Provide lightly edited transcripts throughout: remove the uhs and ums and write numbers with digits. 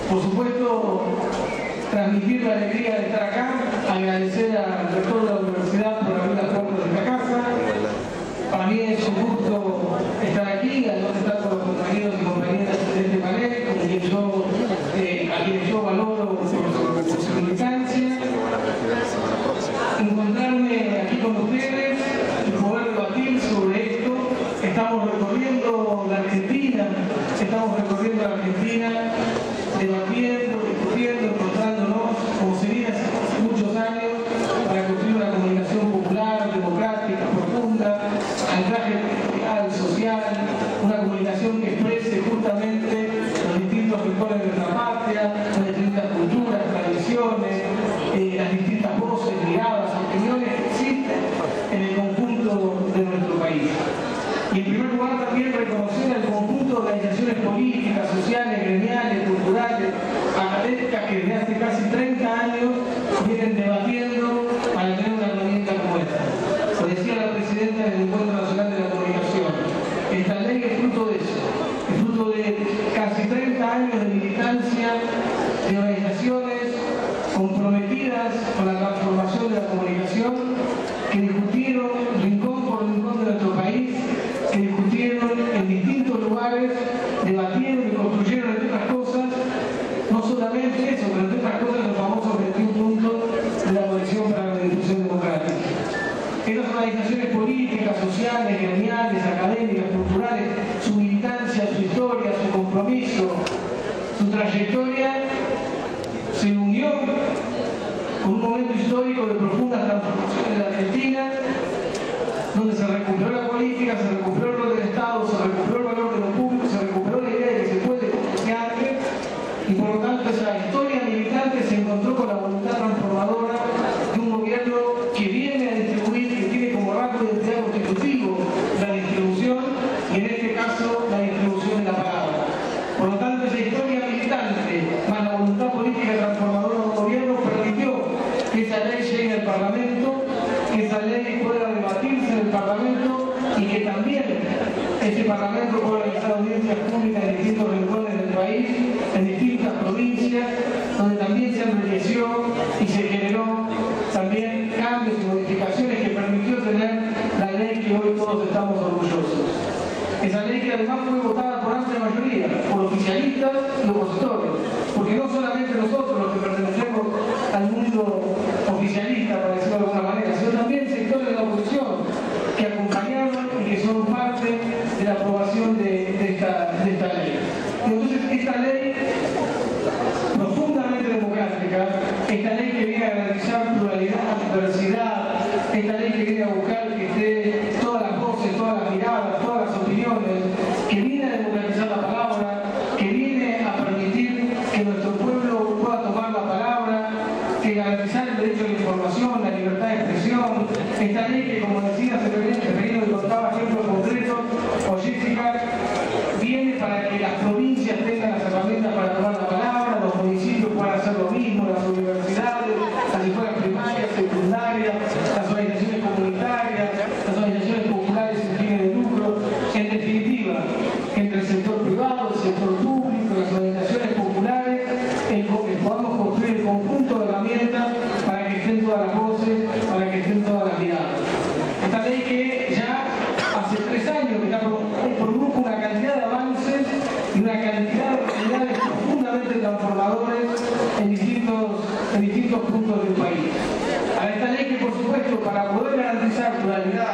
Por supuesto, transmitir la alegría de estar acá, agradecer al rector de la universidad por abrir las puertas de esta casa. Para mí es un gusto estar aquí, además de estar con los compañeros y compañeras de este panel, a quienes yo valoro por su militancia. Encontrarme aquí con ustedes y poder debatir sobre esto. Estamos recorriendo la Argentina, debatiendo, discutiendo, encontrándonos, como se viene hace muchos años, para construir una comunicación popular, democrática, profunda, anclaje cultural, social, una comunicación que exprese justamente los distintos rincones de nuestra patria, las distintas culturas, tradiciones, las distintas voces, miradas, opiniones que existen en el conjunto de nuestro país. Y en primer lugar también reconocer al conjunto de organizaciones políticas, sociales, gremiales, culturales, académicas que desde hace casi 30 años vienen debatiendo para tener una herramienta como esta. Lo decía la presidenta del Encuentro Nacional de la Comunicación. Esta ley es fruto de eso, es fruto de casi 30 años de militancia de organizaciones comprometidas con la transformación de la comunicación, que discutieron rincón por rincón de nuestro país, que discutieron en distintos lugares, debatieron y construyeron, entre otras cosas, no solamente eso, pero entre otras cosas los famosos 21 puntos de la Comisión para la Difusión Democrática. Estas organizaciones políticas, sociales, gremiales, académicas, culturales, su militancia, su historia, su compromiso, su trayectoria, se unió con un momento histórico de profunda transformación en la Argentina, donde se recuperó la política, se recuperó el rol del Estado, se recuperó el valor de lo público, se recuperó la idea de que se puede comunicarse, y por lo tanto esa historia militante se encontró con la voluntad transformadora de un gobierno que viene a distribuir, que tiene como rasgo de identidad constitutivo la distribución, y en este caso la distribución de la palabra. Por lo tanto, esa historia militante más la voluntad política transformadora de un gobierno permitió que esa ley llegue al Parlamento, que esa ley pueda debatirse en el Parlamento y que también ese Parlamento pueda realizar audiencias públicas en distintos rincones del país, en distintas provincias, donde también se enriqueció y se generó también cambios y modificaciones que permitió tener la ley que hoy todos estamos orgullosos. Esa ley que además fue votada por amplia mayoría, por oficialistas y opositores, porque no solamente nosotros los que pertenecemos al mundo oficialista, para decirlo de alguna manera, sino también sectores de la oposición que acompañaron y que son parte de la aprobación de esta ley. Entonces, esta ley profundamente democrática, esta ley que viene a garantizar pluralidad, diversidad, esta ley que viene a buscar que esté todas las voces, todas las miradas, todas las opiniones, que viene a democratizar la palabra, que viene a permitir que nuestro pueblo pueda tomar la palabra, que garantizar el derecho a la información, la libertad de expresión, esta ley que, como decía Severino y contaba ejemplos concretos, o Jessica, viene para que las provincias tengan las herramientas para tomar la palabra, los municipios puedan hacer lo mismo, las universidades, las escuelas primarias, secundarias, las organizaciones comunitarias, las organizaciones populares sin fines de lucro, en definitiva, entre el sector privado, el sector público, las organizaciones populares, podamos construir el conjunto de herramientas para que estén todas las voces, para que estén todas las miradas. Esta ley que ya hace 3 años que produjo una cantidad de avances y una cantidad de actividades profundamente transformadores en distintos puntos del país. A esta ley que, por supuesto, para poder garantizar pluralidad,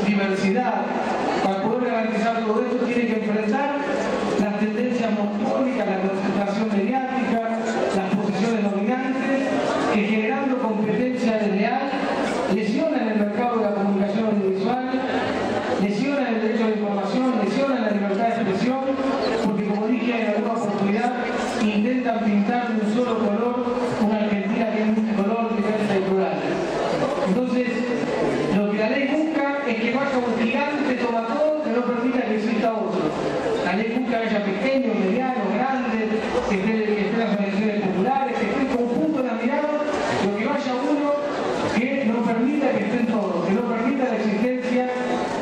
diversidad, para poder garantizar todo esto, tiene que enfrentar las tendencias monopólicas, la concentración mediática, las posiciones dominantes, que generando competencia desleal lesionan el mercado de la comunicación audiovisual, lesionan el derecho a la información, lesionan la libertad de expresión, porque, como dije en alguna oportunidad, intentan pintar de un solo color una Argentina que es multicolor, diversa y plural. Entonces, lo que la ley busca es que vaya un gigante toma todo que no permita que exista otro. La ley busca que haya pequeños, medianos, grandes, que estén las organizaciones populares, que esté el conjunto de la mirada, lo que vaya uno que no permita que estén todos, que no permita la existencia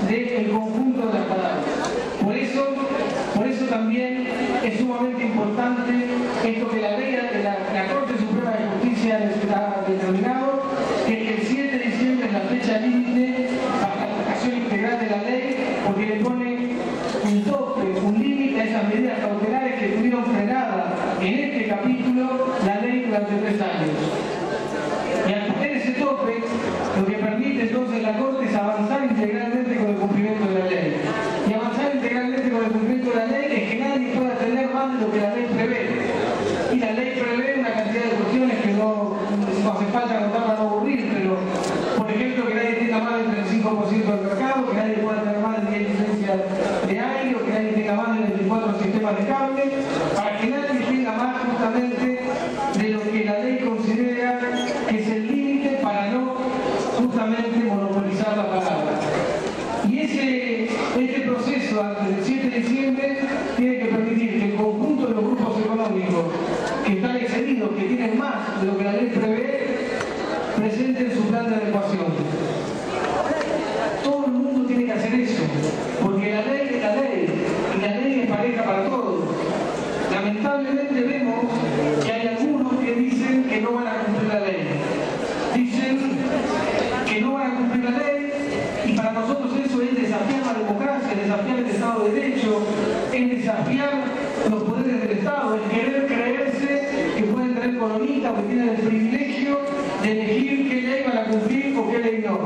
del conjunto de las palabras. Por eso también es sumamente importante esto que la ley la ley prevé. Y la ley prevé una cantidad de cuestiones que no hace falta anotar para no aburrir, pero por ejemplo que nadie tenga más del 35% del mercado, que nadie pueda tener más de 10 licencias de aire, o que nadie tenga más de 24 sistemas de cable, para que nadie tenga más justamente de lo que la ley considera que es el límite para no justamente monopolizar la palabra. Y este proceso antes del 7 de diciembre tiene que permitir que el conjunto de los grupos económicos que están excedidos, que tienen más de lo que la ley prevé, presenten su plan de adecuación. Todo el mundo tiene que hacer eso, porque la ley es la ley, y la ley es pareja para todos. Lamentablemente vemos que hay algunos que dicen que no van a cumplir la ley. Dicen que no van a cumplir la ley, y para nosotros eso es desafiar la democracia, desafiar el Estado de Derecho, es desafiar los poderes del Estado, es querer creerse que pueden tener colonitas o que tienen el privilegio de elegir qué ley van a cumplir o qué ley no.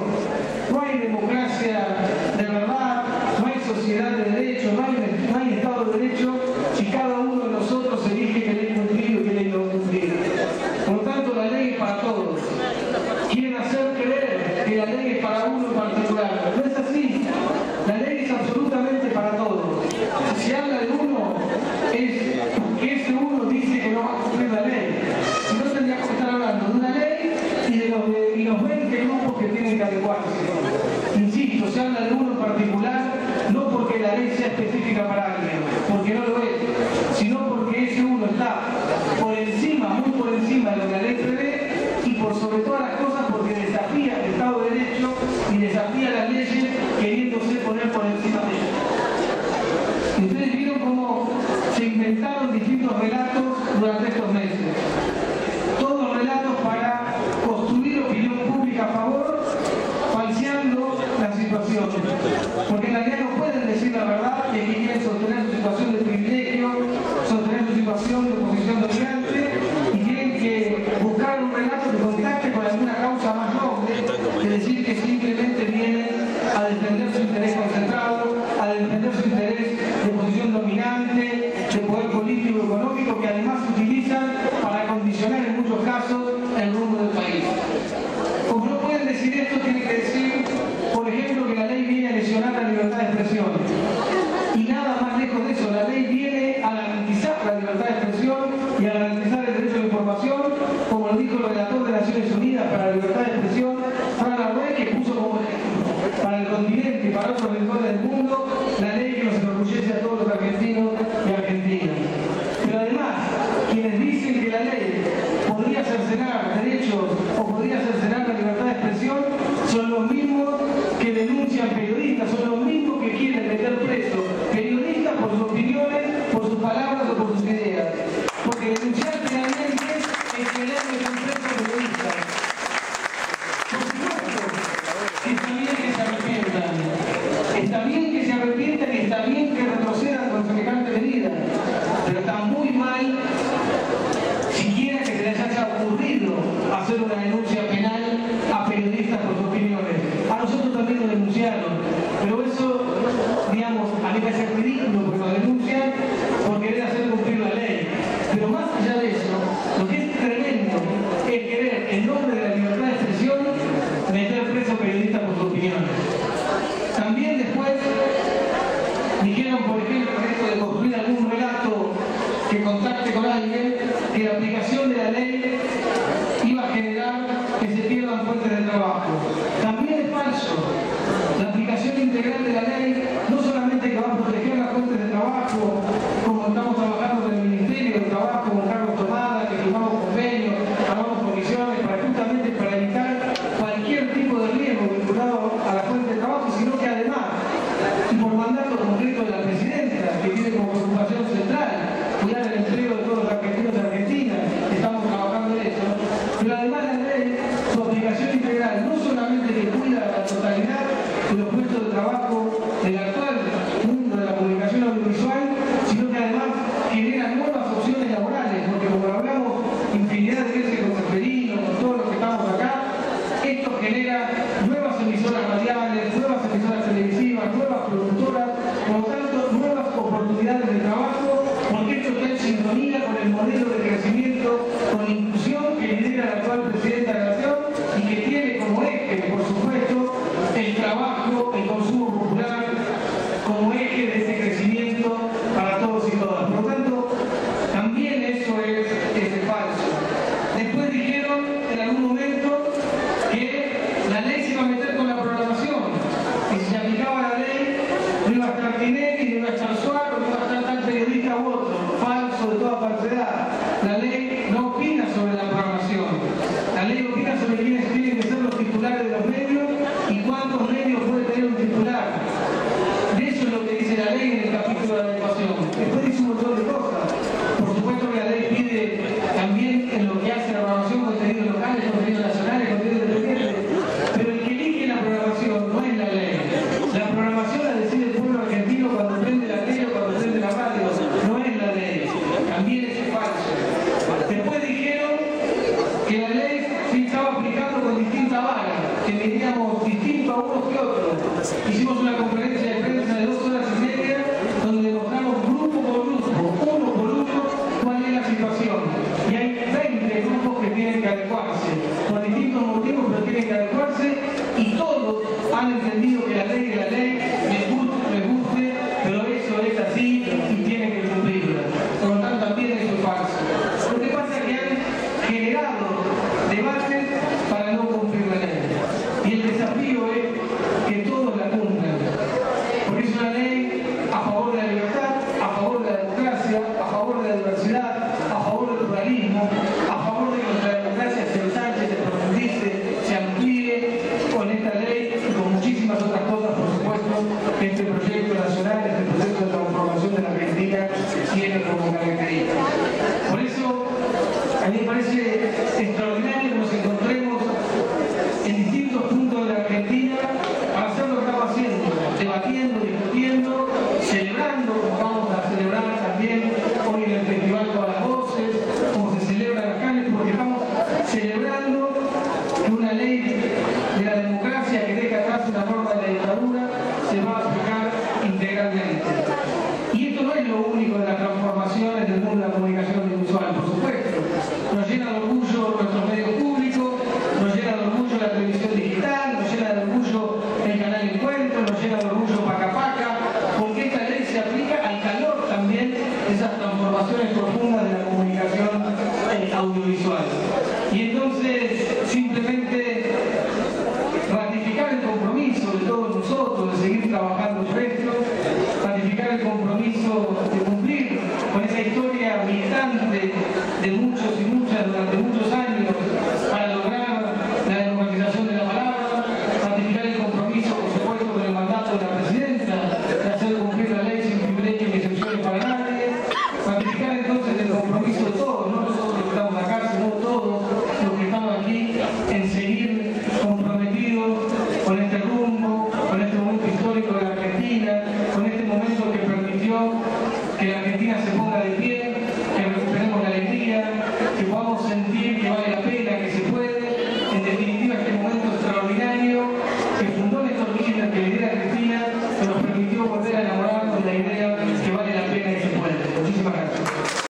No hay democracia de verdad, no hay sociedad de derecho, no hay Estado de Derecho si cada uno de nosotros elige qué ley cumplir o qué ley no cumplir. Por lo tanto, la ley es para todos. Quieren hacer creer que la ley es para uno en particular. No es así. La ley es absolutamente para todos. Si habla de uno, es porque ese uno dice que no va a cumplir la ley. Si no, tendríamos que estar hablando de una ley y los 20 grupos que tienen que adecuarse. Insisto, se habla de uno en particular, no porque la ley sea específica para alguien, porque no lo es, sino porque ese uno está por encima, muy por encima de lo que la ley prevé, y por sobre todas las cosas porque desafía el Estado de Derecho y desafía las leyes queriéndose poner por encima de ellas. Ustedes vieron cómo se inventaron distintos relatos durante estos meses. Todos relatos para construir opinión pública a favor, falseando la situación. Porque en realidad no pueden decir la verdad de que quieren sostener su situación de privilegio, sostener su situación de oposición dominante, y tienen que buscar un relato que contacte con alguna causa más noble, de decir que simplemente vienen a defender su interés concentrado, a defender su interés de posición dominante, de poder político y económico, que además se utilizan para condicionar en muchos casos el rumbo del país. Como no pueden decir esto, tienen que decir, por ejemplo, que la ley viene a lesionar la libertad de expresión. Y nada más lejos de eso, la ley viene a garantizar la libertad de expresión y a garantizar el derecho a la información, como lo dijo el relator de Naciones Unidas para la libertad de expresión, Fran Arrué, que puso como ejemplo para el continente y para otros rincones del mundo la ley que nos enorgullece a todos los argentinos y argentinas. Pero además, quienes dicen que la ley podría cercenar derechos o podría cercenar la libertad de expresión son los mismos que denuncian periodistas, son los mismos que quieren meter presos periodistas por sus opiniones, por sus palabras o por sus ideas. Porque denunciar finalmente es querer meter presos periodistas. Por supuesto que está bien que se arrepientan, está bien que se arrepientan y está bien que retrocedan con semejante medida, pero está muy mal siquiera que se les haya ocurrido hacer una denuncia penal a periodistas por sus opiniones. A nosotros también nos denunciaron, pero eso, digamos, a mí me parece ridículo porque nos denuncian por querer hacer cumplir la ley. Pero más allá de eso, lo que es tremendo es querer, en nombre de la libertad de expresión, meter preso periodistas por sus opiniones. También después dijeron, por ejemplo, esto de construir algún relato que contacte con alguien, que la aplicación de la ley iba a generar que se pierdan fuentes de trabajo. También es falso. La aplicación integral de la ley no solamente que va a proteger las fuentes de trabajo, como estamos trabajando en el Ministerio de Trabajo con Carlos Tomada, que firmamos convenios, hagamos comisiones, justamente para evitar cualquier tipo de riesgo vinculado a la fuente de trabajo, sino que además, y por mandato concreto de la presidenta, que tiene como preocupación central cuidar el empleo de todos los argentinos y argentinas, estamos trabajando en eso, pero además la ley, su aplicación integral, no solamente que cuida la totalidad de los puestos de trabajo del actual el modelo de crecimiento con inclusión que lidera la actual presidenta de la Nación y que tiene como eje, por supuesto, el trabajo, el consumo popular, como eje de ese crecimiento para todos y todas. Por lo tanto, también eso es falso. Después dijeron en algún momento que la ley se iba a meter con la programación, que si se aplicaba la ley no iba a estar Tinelli, no iba a estar Suárez, no iba a estar tal periodista u otro. Falso de toda falsedad. La ley no opina sobre la programación. La ley opina sobre quiénes tienen que ser los titulares de los medios y cuántos medios puede tener un titular. De eso es lo que dice la ley en el capítulo de la adecuación. Después dice un montón de cosas. Por supuesto que la ley pide también en lo que hace la programación contenidos locales, contenidos nacionales, contenidos independientes. Pero el que elige la programación no es la ley. La programación la decide el pueblo argentino cuando prende la tele o cuando prende la radio. No es la ley. También es falso. Después dijeron que la ley se estaba aplicando con distinta vara, que veníamos distintos a unos que otros. Hicimos una conferencia de prensa de 2 horas y media donde mostramos grupo por grupo, uno por uno, cuál es la situación. Y hay 20 grupos que tienen que adecuarse, por distintos motivos, pero tienen que adecuarse y todos han entendido que la ley es la ley, les guste, pero eso es así y tienen que cumplirla. Por lo tanto, también eso es falso. Lo que pasa es que han generado debates para no cumplir la ley. Y el desafío es que todos la cumplan. Porque es una ley a favor de la libertad, a favor de la democracia, a favor de la diversidad, a favor del pluralismo, a favor de que nuestra democracia se ensanche, se profundice, se amplíe con esta ley y con muchísimas otras cosas, por supuesto, que este proyecto nacional, este proceso de transformación de la Argentina tiene como característica. Por eso, a mí me parece extraordinario que nos encontremos en distintos puntos de la Argentina para hacer lo que estamos haciendo, debatiendo, discutiendo, celebrando, como vamos a celebrar también hoy en el Festival Todas las Voces, como se celebra en las calles, porque estamos celebrando que una ley de la democracia que deja atrás una norma de la dictadura se va a aplicar integralmente. Y esto no es lo único de las transformaciones del mundo de la comunicación audiovisual, por supuesto. Nos llena de orgullo nuestros medios públicos, nos llena de orgullo la televisión digital, nos llena de orgullo el canal Encuentro, nos llena de orgullo Paca Paca, porque esta ley se aplica al calor también de esas transformaciones profundas de la comunicación audiovisual. Y entonces, simplemente ratificar el compromiso de todos nosotros de seguir trabajando por esto, ratificar el compromiso de cumplir con esa historia militante de muchos y muchas durante muchos años para lograr la democratización de la palabra, ratificar el compromiso, por supuesto, con el mandato de la presidenta de hacer cumplir la ley sin privilegios ni excepciones para nadie, ratificar entonces el compromiso de todos, no nosotros que estamos acá, sino todos los que estamos aquí, en seguir comprometidos con este rumbo, con este momento histórico de la Argentina, con este momento que permitió que la Argentina se ponga de pie, que recuperemos la alegría, que podamos sentir que vale la pena, que se puede. En definitiva, este momento extraordinario que fundó Néstor Kirchner, que lidera Cristina, que nos permitió volver a enamorarnos de la idea